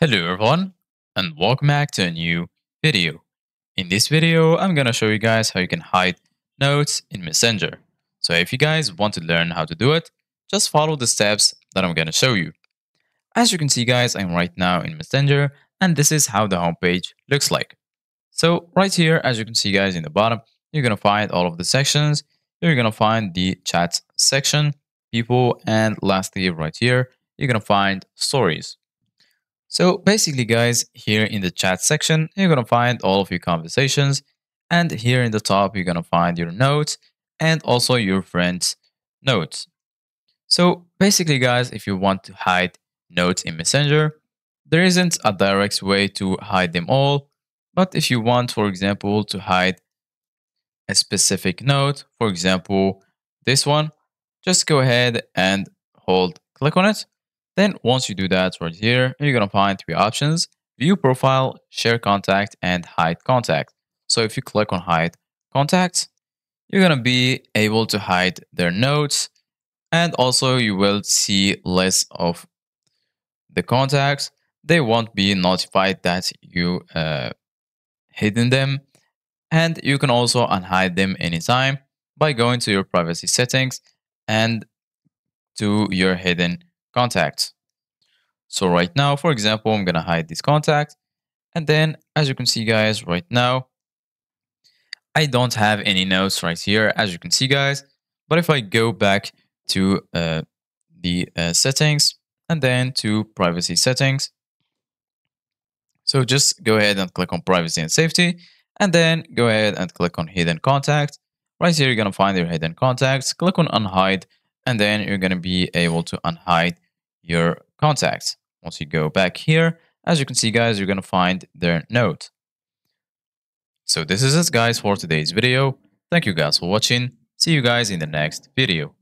Hello everyone and welcome back to a new video. In this video, I'm gonna show you guys how you can hide notes in Messenger. So if you guys want to learn how to do it, just follow the steps that I'm gonna show you. As you can see guys, I'm right now in Messenger and this is how the homepage looks like. So right here, as you can see guys in the bottom, you're gonna find all of the sections. You're gonna find the chat section, people, and lastly right here, you're gonna find stories. So basically, guys, here in the chat section, you're going to find all of your conversations. And here in the top, you're going to find your notes and also your friends' notes. So basically, guys, if you want to hide notes in Messenger, there isn't a direct way to hide them all. But if you want, for example, to hide a specific note, for example, this one, just go ahead and click on it. Then once you do that right here, you're going to find three options: view profile, share contact, and hide contact. So if you click on hide contacts, you're going to be able to hide their notes, and also you will see less of the contacts. They won't be notified that you hidden them, and you can also unhide them anytime by going to your privacy settings and to your hidden contacts. So right now, for example, I'm going to hide this contact. And then as you can see, guys, right now, I don't have any notes right here, as you can see, guys. But if I go back to the settings and then to privacy settings, so just go ahead and click on privacy and safety, and then go ahead and click on hidden contact. Right here, you're going to find your hidden contacts. Click on unhide, and then you're going to be able to unhide your contacts. Once you go back here, as you can see, guys, you're going to find their note. So this is it, guys, for today's video. Thank you guys for watching. See you guys in the next video.